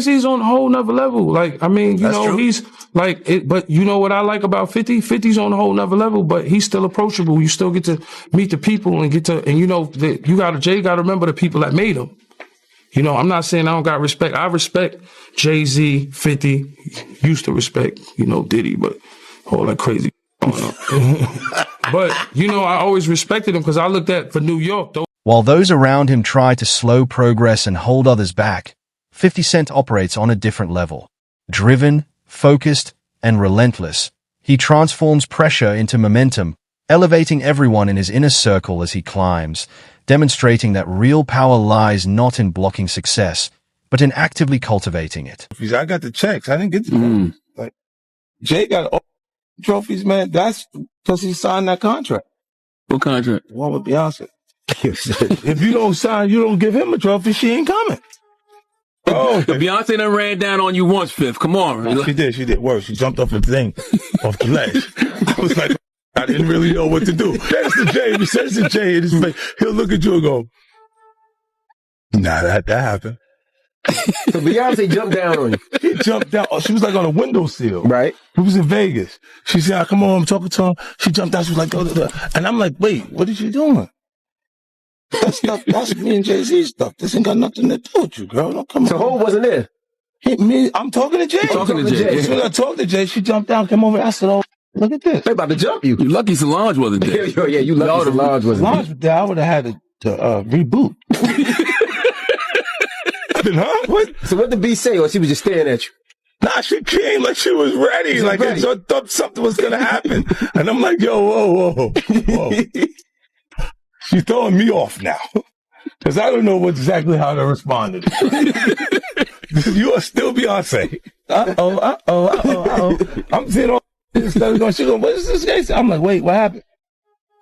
He's on a whole nother level. Like, I mean, you know, he's like, but you know what I like about 50? 50's on a whole nother level, but he's still approachable. You still get to meet the people and you know, Jay got to remember the people that made him. You know, I'm not saying I don't got respect. I respect Jay-Z, 50, used to respect, you know, Diddy, but all that crazy. But, you know, I always respected him because I looked at for New York, though. While those around him try to slow progress and hold others back, 50 Cent operates on a different level. Driven, focused, and relentless, he transforms pressure into momentum, elevating everyone in his inner circle as he climbs, demonstrating that real power lies not in blocking success, but in actively cultivating it. I got the checks. I didn't get the trophies. Like, Jay got all the trophies, man. That's because he signed that contract. What contract? The one with Beyonce. If you don't sign, you don't give him a trophy, she ain't coming. Oh, Beyonce done ran down on you once, Fifth. Come on. She did worse. She jumped off the thing, off the ledge. I was like, I didn't really know what to do. That's the Jay. He says to Jay in his face. He'll look at you and go, nah, that happened. So Beyonce jumped down on you. She jumped down. Oh, she was like on a windowsill. Right. It was in Vegas. She said, come on, I'm talking to her. She jumped down. She was like, and I'm like, wait, what is she doing? That stuff, that's me and Jay-Z stuff. This ain't got nothing to do with you, girl. Don't come on. So Hov wasn't there? I'm talking to Jay. Talking to Jay. As soon as I talked to Jay, she jumped down, came over. I said, oh, look at this. They about to jump you. You lucky Solange wasn't there. Yeah, you lucky Solange wasn't there. Solange was there. I would have had to reboot. Huh? What? So what did B say, or she was just staring at you? Nah, she came like she was ready. Like I thought something was going to happen. And I'm like, yo, whoa. She's throwing me off now. Because I don't know exactly how to respond to this. You are still Beyonce. I'm sitting on this stuff going, she going, what is this guy say? I'm like, wait, what happened?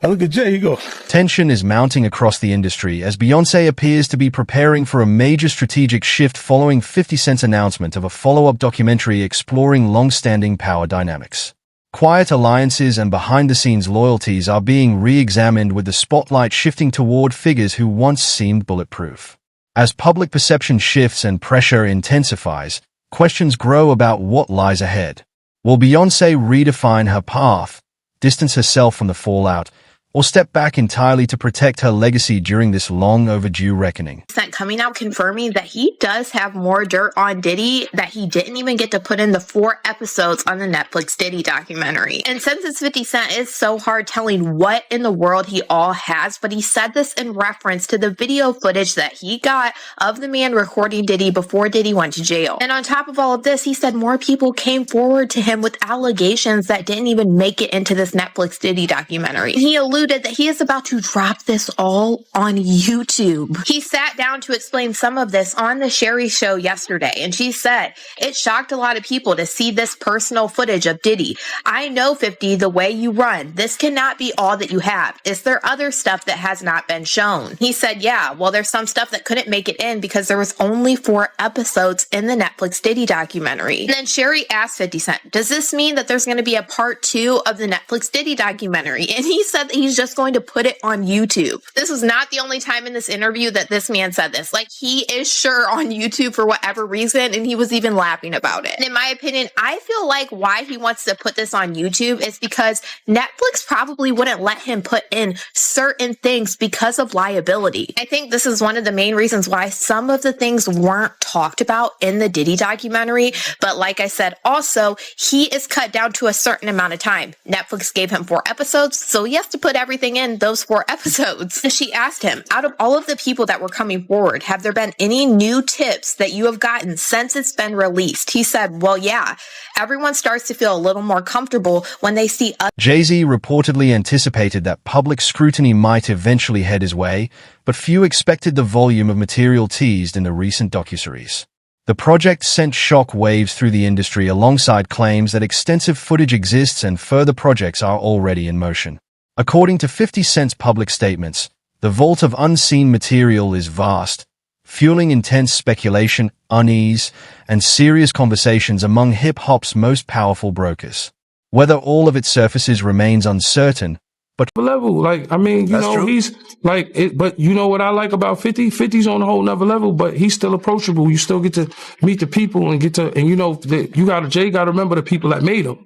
I look at Jay, he goes. Tension is mounting across the industry as Beyoncé appears to be preparing for a major strategic shift following 50 Cent's announcement of a follow-up documentary exploring long-standing power dynamics. Quiet alliances and behind-the-scenes loyalties are being re-examined, with the spotlight shifting toward figures who once seemed bulletproof. As public perception shifts and pressure intensifies, questions grow about what lies ahead. Will Beyoncé redefine her path, distance herself from the fallout, or step back entirely to protect her legacy during this long overdue reckoning? Coming out confirming that he does have more dirt on Diddy that he didn't even get to put in the 4 episodes on the Netflix Diddy documentary. And since it's 50 Cent, it's so hard telling what in the world he all has, but he said this in reference to the video footage that he got of the man recording Diddy before Diddy went to jail. And on top of all of this, he said more people came forward to him with allegations that didn't even make it into this Netflix Diddy documentary. He alluded that he is about to drop this all on YouTube. He sat down to explain some of this on the Sherry Show yesterday, and she said, it shocked a lot of people to see this personal footage of Diddy. I know, 50, the way you run. This cannot be all that you have. Is there other stuff that has not been shown? He said, yeah, well, there's some stuff that couldn't make it in because there was only 4 episodes in the Netflix Diddy documentary. And then Sherry asked 50 Cent, does this mean that there's going to be a part 2 of the Netflix Diddy documentary? And he said that he's just going to put it on YouTube. This was not the only time in this interview that this man said this. Like, he is sure on YouTube for whatever reason, and he was even laughing about it. And in my opinion, I feel like why he wants to put this on YouTube is because Netflix probably wouldn't let him put in certain things because of liability. I think this is one of the main reasons why some of the things weren't talked about in the Diddy documentary. But like I said, also, he is cut down to a certain amount of time. Netflix gave him 4 episodes, so he has to put everything in those 4 episodes. And she asked him, out of all of the people that were coming forward, have there been any new tips that you have gotten since it's been released? He said, well, yeah, everyone starts to feel a little more comfortable when they see other. Jay-Z reportedly anticipated that public scrutiny might eventually head his way, but few expected the volume of material teased in the recent docuseries. The project sent shock waves through the industry alongside claims that extensive footage exists and further projects are already in motion. According to 50 Cent's public statements, the vault of unseen material is vast, fueling intense speculation, unease, and serious conversations among hip-hop's most powerful brokers. Whether all of its surfaces remains uncertain, But level, like, I mean, you know, true. he's like it, but you know what I like about 50? 50's on a whole nother level, but he's still approachable. You still get to meet the people and and you know, Jay got to remember the people that made him.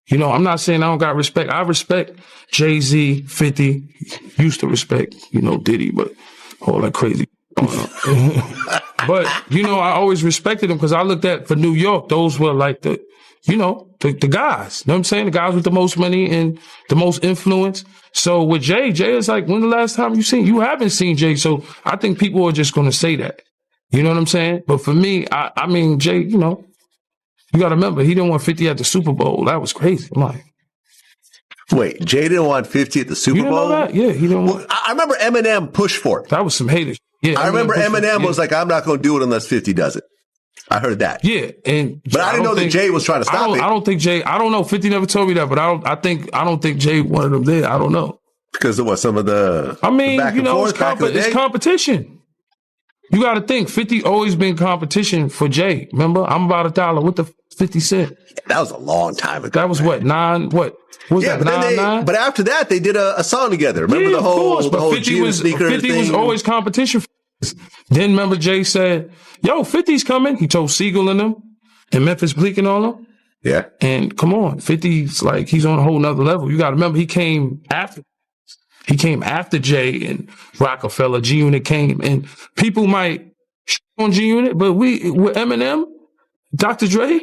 You know, I'm not saying I don't got respect. I respect Jay-Z, 50, used to respect, you know, Diddy, but all that crazy. But, you know, I always respected him because I looked at, for New York, those were like the guys. You know what I'm saying? The guys with the most money and the most influence. So with Jay is like, when the last time you haven't seen Jay. So I think people are just going to say that. You know what I'm saying? But for me, I mean, Jay, you know, you got to remember, he didn't want 50 at the Super Bowl. That was crazy. I'm like, wait, Jay didn't want 50 at the Super you didn't Bowl? know that? Yeah, he didn't want. I remember Eminem pushed for it. That was some haters. Yeah, I remember Eminem was like, I'm not going to do it unless 50 does it. I heard that. Yeah, but I didn't know that Jay was trying to stop it. I don't think Jay. I don't know. 50 never told me that, but I don't think Jay wanted him there. I don't know because of what some of the. I mean, back you and know, forth, it's competition. You got to think 50 always been competition for Jay. Remember, I'm about $1. What the 50 Cent? That was a long time ago. That was what 9. What was that? 9? But after that, they did a song together. Remember the whole 50 was always competition. Then remember Jay said, yo, 50's coming. He told Siegel and them and Memphis Bleak and all them. Yeah. And come on, 50's like, he's on a whole nother level. You got to remember, he came after Jay and Rockefeller. G-Unit came, and people might on G-Unit, but with Eminem, Dr. Dre,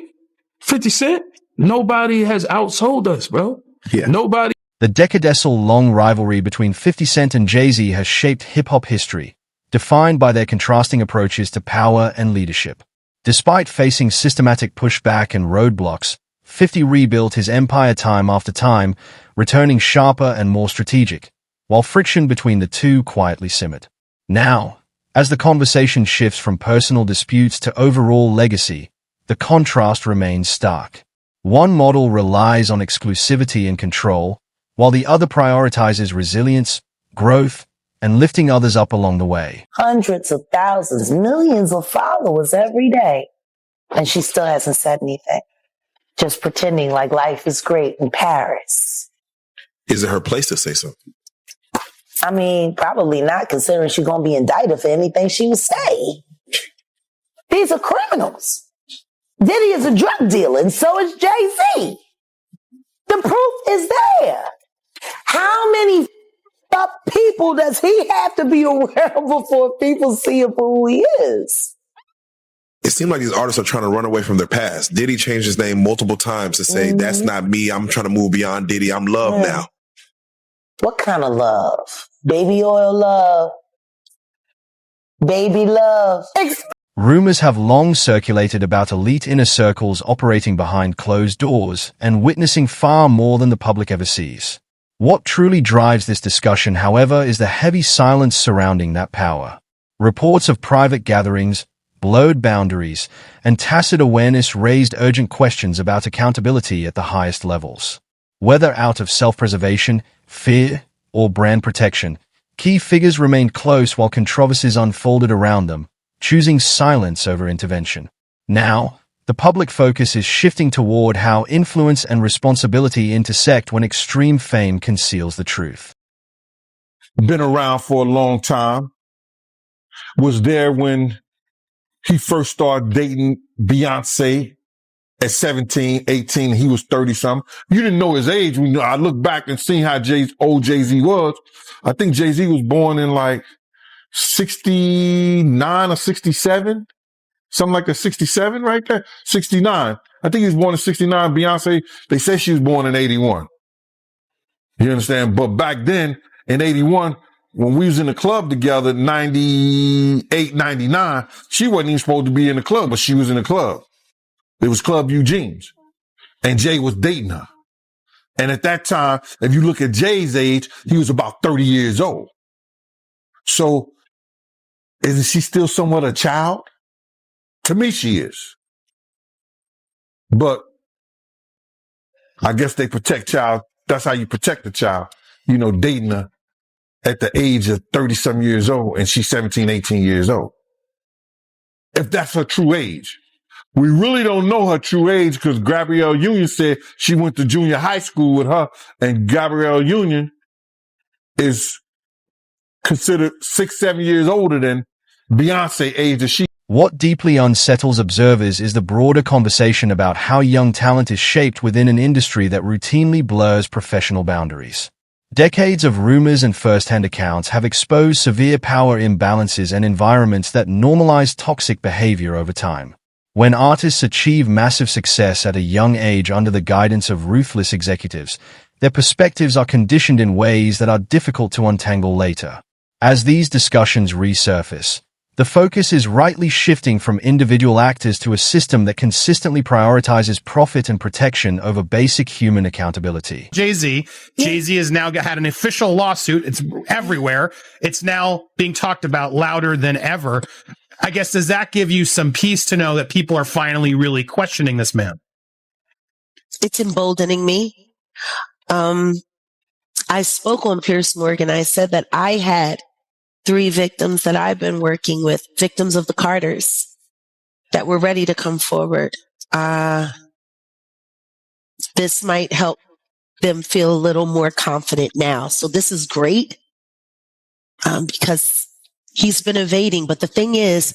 50 Cent, nobody has outsold us, bro. Yeah. Nobody. the decadesal-long rivalry between 50 Cent and Jay-Z has shaped hip-hop history, defined by their contrasting approaches to power and leadership. Despite facing systematic pushback and roadblocks, 50 rebuilt his empire time after time, returning sharper and more strategic, while friction between the two quietly simmered. Now, as the conversation shifts from personal disputes to overall legacy, the contrast remains stark. One model relies on exclusivity and control, while the other prioritizes resilience, growth, and lifting others up along the way. Hundreds of thousands, millions of followers every day. And she still hasn't said anything. Just pretending like life is great in Paris. Is it her place to say something? I mean, probably not, considering she's going to be indicted for anything she would say. These are criminals. Diddy is a drug dealer, and so is Jay-Z. The proof is there. How many people does he have to be aware of before people see him for who he is? It seems like these artists are trying to run away from their past. Diddy changed his name multiple times to say, that's not me. I'm trying to move beyond Diddy. I'm love now. What kind of love? Baby oil love? Baby love? Rumors have long circulated about elite inner circles operating behind closed doors and witnessing far more than the public ever sees. What truly drives this discussion, however, is the heavy silence surrounding that power. Reports of private gatherings, blurred boundaries, and tacit awareness raised urgent questions about accountability at the highest levels. Whether out of self-preservation, fear, or brand protection, key figures remained close while controversies unfolded around them, choosing silence over intervention. Now, the public focus is shifting toward how influence and responsibility intersect when extreme fame conceals the truth. Been around for a long time. Was there when he first started dating Beyoncé at 17, 18. He was 30-something. You didn't know his age. I look back and see how old Jay-Z was. I think Jay-Z was born in like 69 or 67. Something like a 67 right there. 69. I think he was born in 69. Beyonce, they say she was born in 81. You understand? But back then, in 81, when we was in the club together, 98, 99, she wasn't even supposed to be in the club, but she was in the club. It was Club Eugene's. And Jay was dating her. And at that time, if you look at Jay's age, he was about 30 years old. So, isn't she still somewhat a child? To me, she is. But I guess they protect child. That's how you protect the child. You know, dating her at the age of 30-some years old, and she's 17, 18 years old. If that's her true age. We really don't know her true age because Gabrielle Union said she went to junior high school with her, and Gabrielle Union is considered 6-7 years older than Beyonce age as she. What deeply unsettles observers is the broader conversation about how young talent is shaped within an industry that routinely blurs professional boundaries. Decades of rumors and first-hand accounts have exposed severe power imbalances and environments that normalize toxic behavior over time. When artists achieve massive success at a young age under the guidance of ruthless executives, their perspectives are conditioned in ways that are difficult to untangle later. As these discussions resurface, the focus is rightly shifting from individual actors to a system that consistently prioritizes profit and protection over basic human accountability. Jay-Z has now had an official lawsuit. It's everywhere. It's now being talked about louder than ever. I guess, does that give you some peace to know that people are finally really questioning this man? It's emboldening me. I spoke on Piers Morgan. I said that I had 3 victims that I've been working with, victims of the Carters, that were ready to come forward. This might help them feel a little more confident now. So this is great because he's been evading. But the thing is,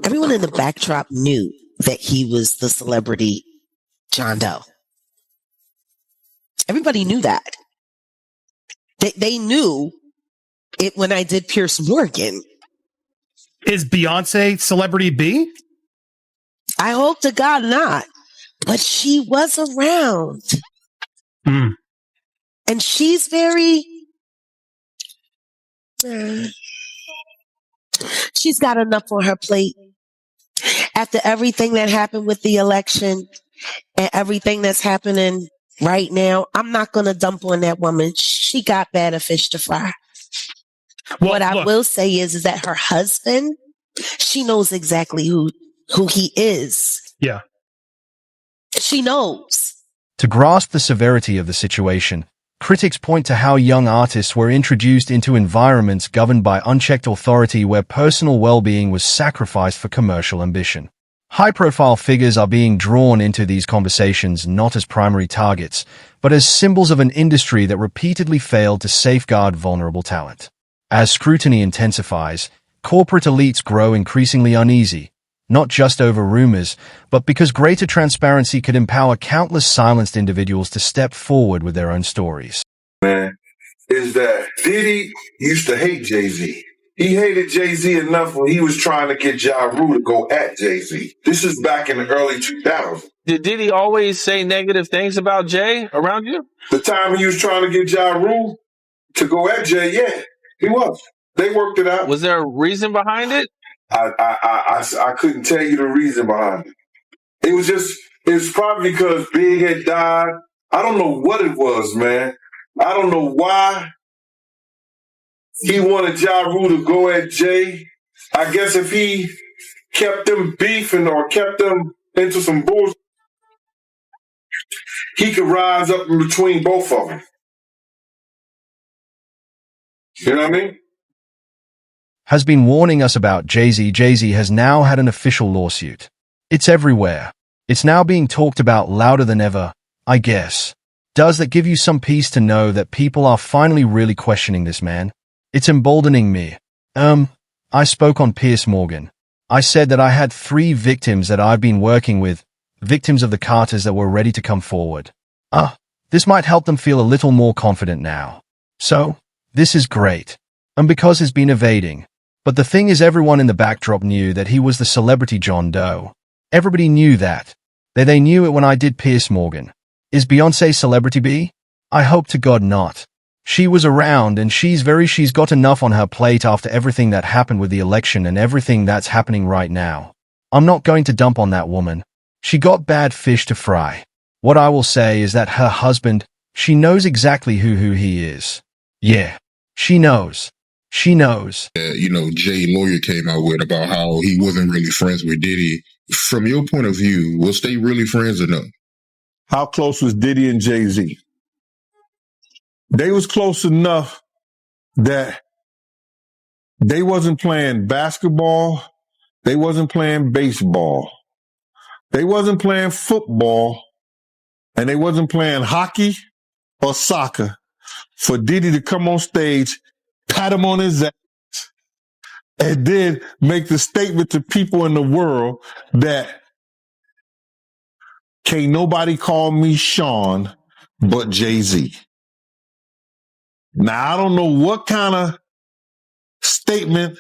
everyone in the backdrop knew that he was the celebrity John Doe. Everybody knew that. They knew it when I did Piers Morgan. Is Beyonce celebrity B? I hope to God not. But she was around. Mm. And she's very... she's got enough on her plate. After everything that happened with the election and everything that's happening right now, I'm not going to dump on that woman. She got better fish to fry. Well, what I will say is that her husband, she knows exactly who he is. Yeah. She knows. To grasp the severity of the situation, critics point to how young artists were introduced into environments governed by unchecked authority where personal well-being was sacrificed for commercial ambition. High-profile figures are being drawn into these conversations not as primary targets, but as symbols of an industry that repeatedly failed to safeguard vulnerable talent. As scrutiny intensifies, corporate elites grow increasingly uneasy, not just over rumors, but because greater transparency could empower countless silenced individuals to step forward with their own stories. Man, is that Diddy used to hate Jay-Z. He hated Jay-Z enough when he was trying to get Ja Rule to go at Jay-Z. This is back in the early 2000s. Did Diddy always say negative things about Jay around you? The time he was trying to get Ja Rule to go at Jay, yeah, he was. They worked it out. Was there a reason behind it? I couldn't tell you the reason behind it. It was probably because Big had died. I don't know what it was, man. I don't know why he wanted Ja Rule to go at Jay. I guess if he kept them beefing or kept them into some bullshit, he could rise up in between both of them. You know what I mean? Has been warning us about Jay-Z. Jay-Z has now had an official lawsuit. It's everywhere. It's now being talked about louder than ever, I guess. Does that give you some peace to know that people are finally really questioning this man? It's emboldening me. I spoke on Piers Morgan. I said that I had 3 victims that I've been working with, victims of the Carters that were ready to come forward. This might help them feel a little more confident now. So, this is great. And because he's been evading. But the thing is, everyone in the backdrop knew that he was the celebrity John Doe. Everybody knew that. They knew it when I did Piers Morgan. Is Beyoncé celebrity B? I hope to God not. She was around and she's got enough on her plate after everything that happened with the election and everything that's happening right now. I'm not going to dump on that woman. She got bad fish to fry. What I will say is that her husband, she knows exactly who he is. Yeah, she knows. She knows. Jay lawyer came out with about how he wasn't really friends with Diddy. From your point of view, was they really friends or no? How close was Diddy and Jay-Z? They was close enough that they wasn't playing basketball. They wasn't playing baseball. They wasn't playing football. And they wasn't playing hockey or soccer. for Diddy to come on stage, pat him on his ass, and then make the statement to people in the world that can't nobody call me Sean but Jay-Z. Now, I don't know what kind of statement,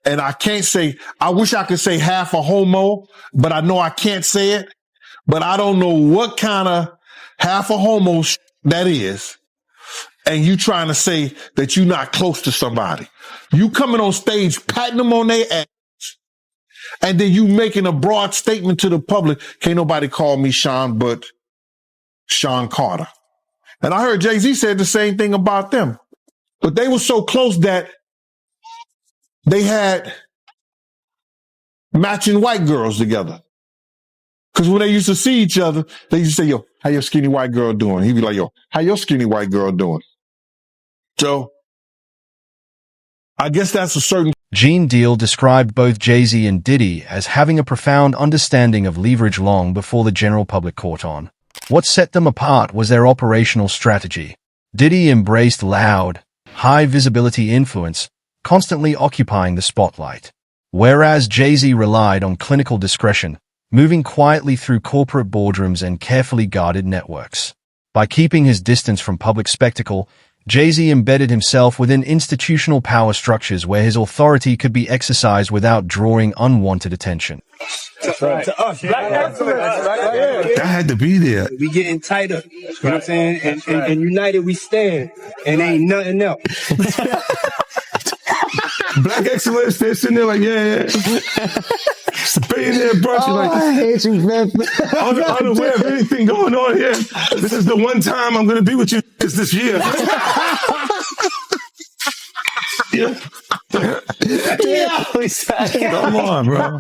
and I can't say, I wish I could say half a homo, but I know I can't say it. But I don't know what kind of half a homo that is. And you trying to say that you're not close to somebody. You coming on stage, patting them on their ass, and then you making a broad statement to the public. Can't nobody call me Sean but Sean Carter. And I heard Jay-Z said the same thing about them. But they were so close that they had matching white girls together. Because when they used to see each other, they used to say, yo, how your skinny white girl doing? He'd be like, yo, how your skinny white girl doing? So I guess that's a certain... Gene Deal described both Jay-Z and Diddy as having a profound understanding of leverage long before the general public caught on. What set them apart was their operational strategy. Diddy embraced loud, high-visibility influence, constantly occupying the spotlight. Whereas Jay-Z relied on clinical discretion, moving quietly through corporate boardrooms and carefully guarded networks. By keeping his distance from public spectacle, Jay-Z embedded himself within institutional power structures where his authority could be exercised without drawing unwanted attention. That's right. To us, black excellence. That had to be there. We getting tighter, you know what I'm saying? And united we stand, and ain't nothing else. Black excellence, they're sitting there like, yeah. It's a billionaire brunch. Oh, Like, I hate you, man. unaware of anything going on here. This is the one time I'm going to be with you this year. Yeah. Come on, bro.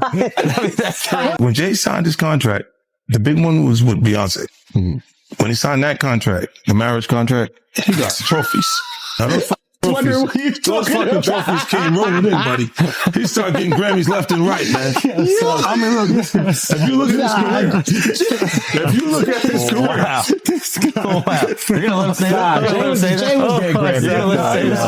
When Jay signed his contract, the big one was with Beyonce. Mm-hmm. When he signed that contract, the marriage contract, he got trophies. Now, those fucking trophies came rolling in, buddy. He started getting Grammys left and right, man. I mean, look, if you look at his career, You're gonna let him say that? Jay was getting Grammys.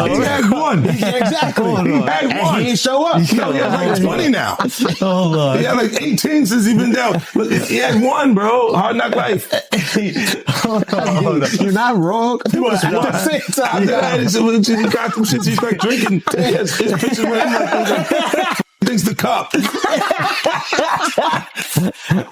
He had one. Exactly. He had one. And he didn't show up. He has like 20 now. He had like 18 since he's been down. Look, he had one, bro. Hard Knock Life. You're not wrong. He was one. At the same time. He got them shits. He's like drinking. His pictures with him like things the cup.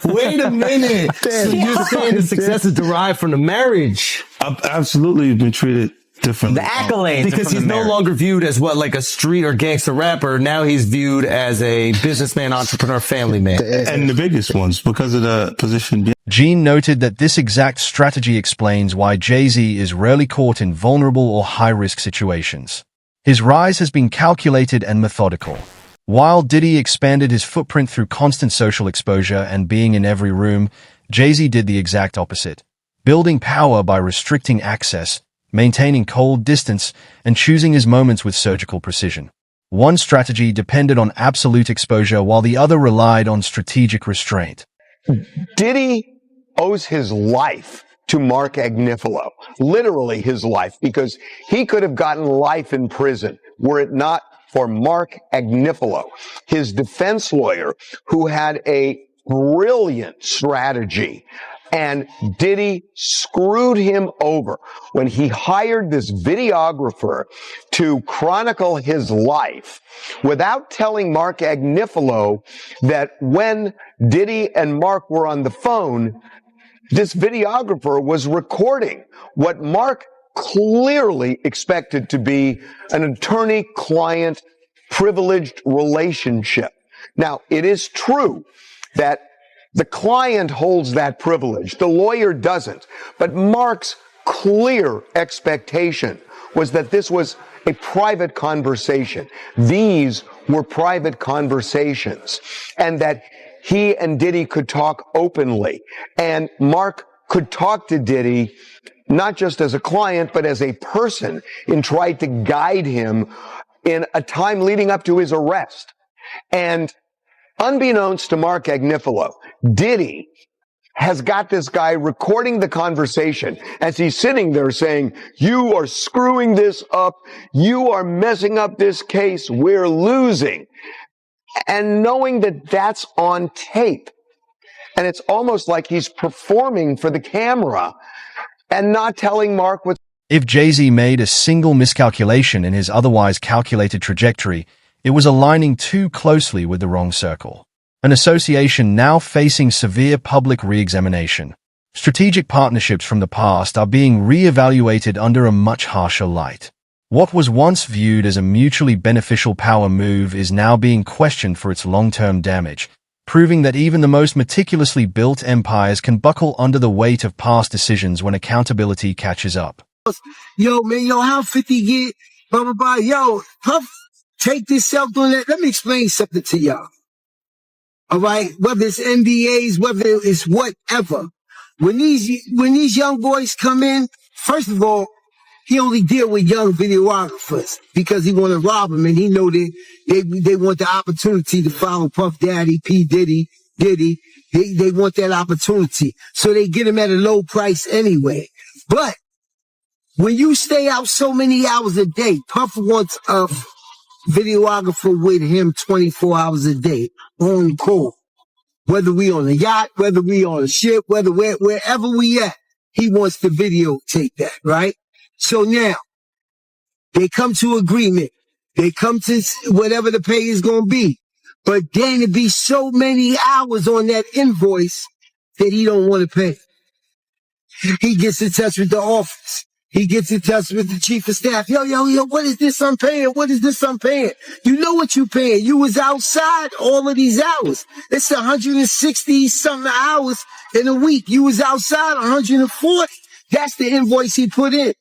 Wait a minute. So you're saying the success is derived from the marriage? I've absolutely been treated differently. The accolades. Because he's no longer viewed as what, like a street or gangster rapper. Now he's viewed as a businessman, entrepreneur, family man. And the biggest ones because of the position. Gene noted that this exact strategy explains why Jay-Z is rarely caught in vulnerable or high-risk situations. His rise has been calculated and methodical. While Diddy expanded his footprint through constant social exposure and being in every room, Jay-Z did the exact opposite, building power by restricting access, maintaining cold distance, and choosing his moments with surgical precision. One strategy depended on absolute exposure while the other relied on strategic restraint. Diddy owes his life to Mark Agnifilo, literally his life, because he could have gotten life in prison were it not for Mark Agnifilo, his defense lawyer, who had a brilliant strategy. And Diddy screwed him over when he hired this videographer to chronicle his life without telling Mark Agnifilo that when Diddy and Mark were on the phone, this videographer was recording what Mark clearly expected to be an attorney-client privileged relationship. Now, it is true that the client holds that privilege. The lawyer doesn't. But Mark's clear expectation was that this was a private conversation. These were private conversations. And that he and Diddy could talk openly. And Mark could talk to Diddy not just as a client, but as a person, and tried to guide him in a time leading up to his arrest. And unbeknownst to Mark Agnifilo, Diddy has got this guy recording the conversation as he's sitting there saying, you are screwing this up. You are messing up this case. We're losing. And knowing that that's on tape. And it's almost like he's performing for the camera and not telling Mark what. If Jay-Z made a single miscalculation in his otherwise calculated trajectory, it was aligning too closely with the wrong circle. An association now facing severe public re-examination. Strategic partnerships from the past are being re-evaluated under a much harsher light. What was once viewed as a mutually beneficial power move is now being questioned for its long-term damage, proving that even the most meticulously built empires can buckle under the weight of past decisions when accountability catches up. Yo, man, how 50 get, blah, blah, blah. Yo, Puff, take this self doing that. Let me explain something to y'all. All right, whether it's NBAs, whether it's whatever. When these young boys come in, first of all, he only deal with young videographers because he want to rob them, and he know that they want the opportunity to follow Puff Daddy, P Diddy. They want that opportunity, so they get him at a low price anyway. But when you stay out so many hours a day, Puff wants a videographer with him 24 hours a day on call. Whether we on a yacht, whether we on a ship, wherever we at, he wants to videotape that, right? So now, they come to agreement. They come to whatever the pay is going to be. But then it be so many hours on that invoice that he don't want to pay. He gets in touch with the office. He gets in touch with the chief of staff. Yo, what is this I'm paying? What is this I'm paying? You know what you paying. You was outside all of these hours. It's 160 something hours in a week. You was outside 140. That's the invoice he put in.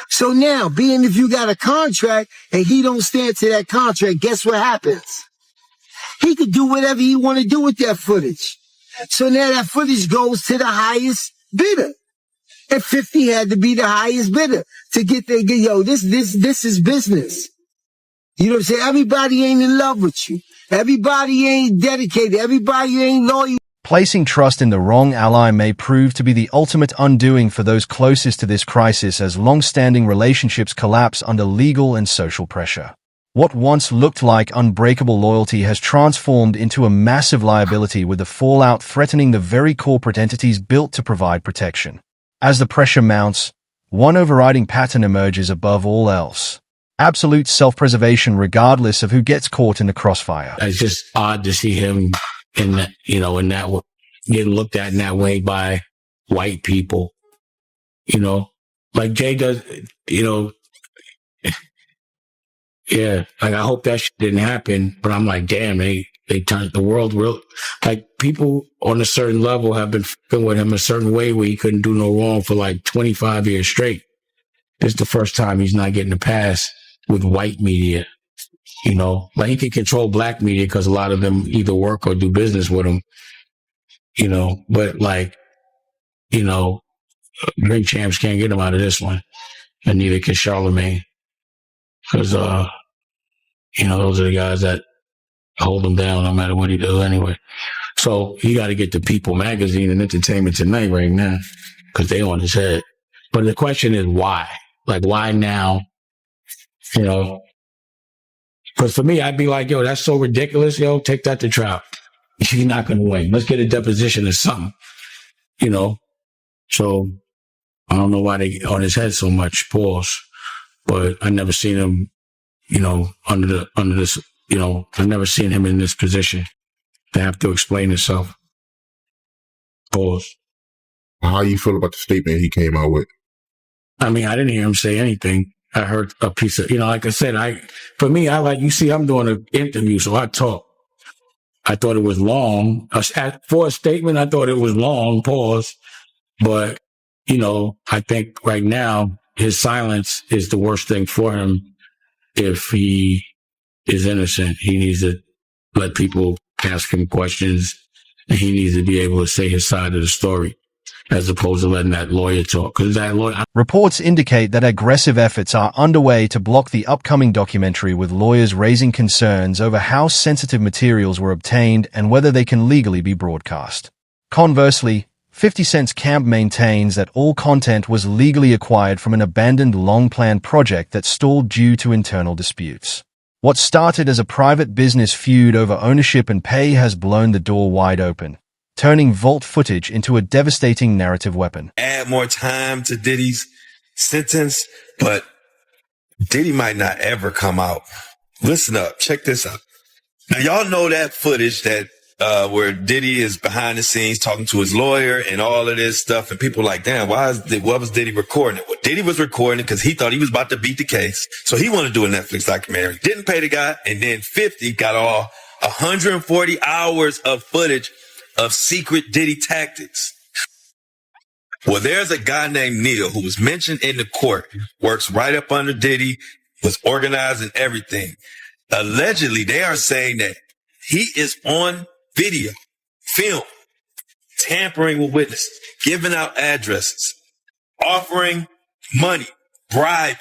So now, being if you got a contract and he don't stand to that contract, guess what happens? He could do whatever he want to do with that footage. So now that footage goes to the highest bidder. And 50 had to be the highest bidder to get there. Yo, this is business. You know what I'm saying? Everybody ain't in love with you. Everybody ain't dedicated. Everybody ain't loyal. Placing trust in the wrong ally may prove to be the ultimate undoing for those closest to this crisis as long-standing relationships collapse under legal and social pressure. What once looked like unbreakable loyalty has transformed into a massive liability, with the fallout threatening the very corporate entities built to provide protection. As the pressure mounts, one overriding pattern emerges above all else. Absolute self-preservation regardless of who gets caught in the crossfire. It's just odd to see him in that, getting looked at in that way by white people, like Jay does, yeah, like I hope that shit didn't happen, but I'm like, damn, they turned the world real, like people on a certain level have been fucking with him a certain way where he couldn't do no wrong for like 25 years straight. This is the first time he's not getting a pass with white media, like he can control black media because a lot of them either work or do business with him, but drink champs can't get him out of this one, and neither can Charlemagne, because those are the guys that hold him down no matter what he does anyway. So he got to get the People magazine and Entertainment Tonight right now because they on his head. But the question is why? Like, why now? Because for me, I'd be like, yo, that's so ridiculous. Yo, take that to trial. You're not going to win. Let's get a deposition or something. So I don't know why they get on his head so much, pause. But I never seen him, under this, I've never seen him in this position to have to explain himself. Pause. How you feel about the statement he came out with? I mean, I didn't hear him say anything. I heard a piece of, like I said, I'm doing an interview, so I talk. I thought it was long. For a statement, I thought it was long, pause. But, I think right now, his silence is the worst thing for him. If he is innocent, he needs to let people ask him questions, and he needs to be able to say his side of the story, as opposed to letting that lawyer talk. Because that lawyer. Reports indicate that aggressive efforts are underway to block the upcoming documentary, with lawyers raising concerns over how sensitive materials were obtained and whether they can legally be broadcast. Conversely, 50 Cent's camp maintains that all content was legally acquired from an abandoned long-planned project that stalled due to internal disputes. What started as a private business feud over ownership and pay has blown the door wide open, turning vault footage into a devastating narrative weapon. Add more time to Diddy's sentence, but Diddy might not ever come out. Listen up. Check this out. Now, y'all know that footage that where Diddy is behind the scenes talking to his lawyer and all of this stuff, and people are like, damn, what was Diddy recording it? Well, Diddy was recording it because he thought he was about to beat the case. So he wanted to do a Netflix documentary. Didn't pay the guy, and then 50 got all 140 hours of footage of secret Diddy tactics. Well, there's a guy named Neil who was mentioned in the court, works right up under Diddy, was organizing everything. Allegedly, they are saying that he is on video, film, tampering with witnesses, giving out addresses, offering money, bribing,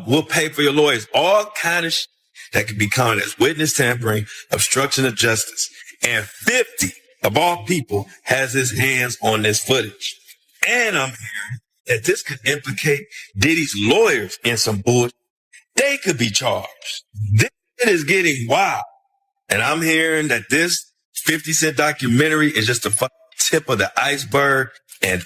we'll pay for your lawyers, all kind of shit that could be counted as witness tampering, obstruction of justice. And 50, of all people, has his hands on this footage. And I'm hearing that this could implicate Diddy's lawyers in some bullshit. They could be charged. This is getting wild. And I'm hearing that this 50 Cent documentary is just the tip of the iceberg. And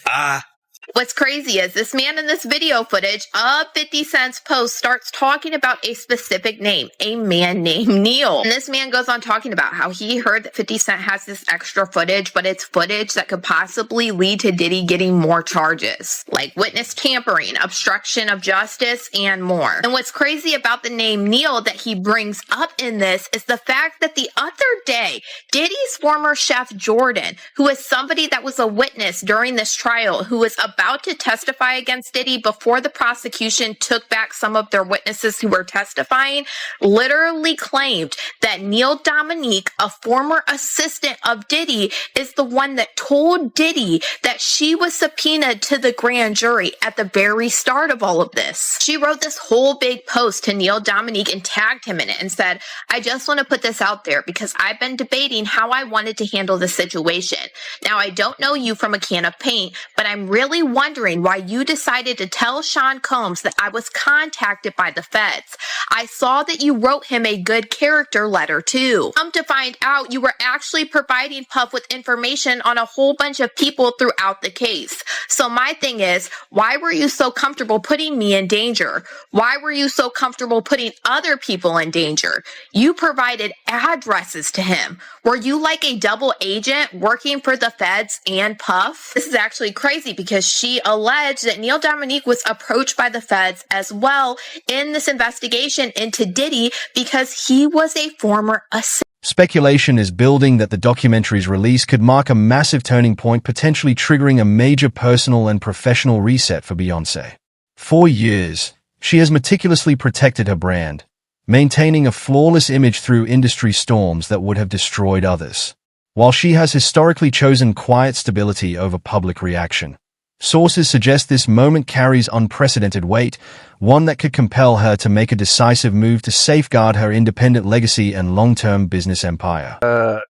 What's crazy is this man in this video footage of 50 Cent's post starts talking about a specific name, a man named Neil. And this man goes on talking about how he heard that 50 Cent has this extra footage, but it's footage that could possibly lead to Diddy getting more charges, like witness tampering, obstruction of justice, and more. And what's crazy about the name Neil that he brings up in this is the fact that the other day, Diddy's former chef Jordan, who is somebody that was a witness during this trial, who was about to testify against Diddy before the prosecution took back some of their witnesses who were testifying, literally claimed that Neil Dominique, a former assistant of Diddy, is the one that told Diddy that she was subpoenaed to the grand jury at the very start of all of this. She wrote this whole big post to Neil Dominique and tagged him in it and said, I just want to put this out there because I've been debating how I wanted to handle the situation. Now, I don't know you from a can of paint, but I'm really wondering why you decided to tell Sean Combs that I was contacted by the feds. I saw that you wrote him a good character letter too. Come to find out, you were actually providing Puff with information on a whole bunch of people throughout the case. So my thing is, why were you so comfortable putting me in danger? Why were you so comfortable putting other people in danger? You provided addresses to him. Were you like a double agent working for the feds and Puff? This is actually crazy because she alleged that Neil Dominique was approached by the feds as well in this investigation into Diddy because he was a former assistant. Speculation is building that the documentary's release could mark a massive turning point, potentially triggering a major personal and professional reset for Beyoncé. For years, she has meticulously protected her brand, maintaining a flawless image through industry storms that would have destroyed others. While she has historically chosen quiet stability over public reaction, sources suggest this moment carries unprecedented weight, one that could compel her to make a decisive move to safeguard her independent legacy and long-term business empire.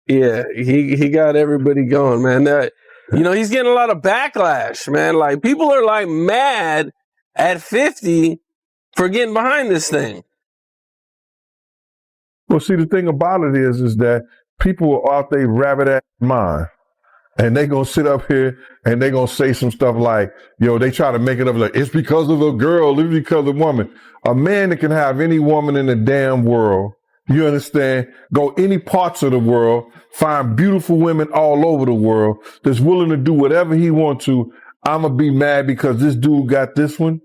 Yeah, he got everybody going, man. He's getting a lot of backlash, man. Like, people are like mad at 50 for getting behind this thing. Well, see, the thing about it is that people are out their rabbit-ass mind. And they gonna sit up here and they gonna say some stuff like, they try to make it up like, it's because of a girl, it's because of a woman. A man that can have any woman in the damn world, you understand, go any parts of the world, find beautiful women all over the world, that's willing to do whatever he wants to. I'ma be mad because this dude got this one.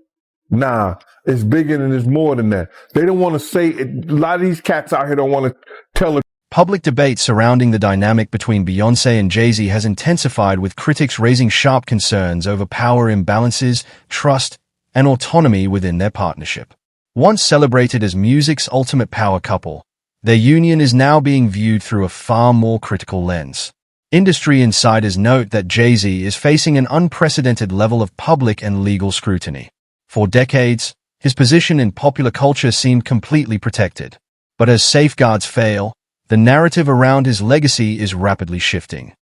Nah, it's bigger and it's more than that. They don't want to say it. A lot of these cats out here don't want to tell it. Public debate surrounding the dynamic between Beyoncé and Jay-Z has intensified, with critics raising sharp concerns over power imbalances, trust, and autonomy within their partnership. Once celebrated as music's ultimate power couple, their union is now being viewed through a far more critical lens. Industry insiders note that Jay-Z is facing an unprecedented level of public and legal scrutiny. For decades, his position in popular culture seemed completely protected. But as safeguards fail, the narrative around his legacy is rapidly shifting.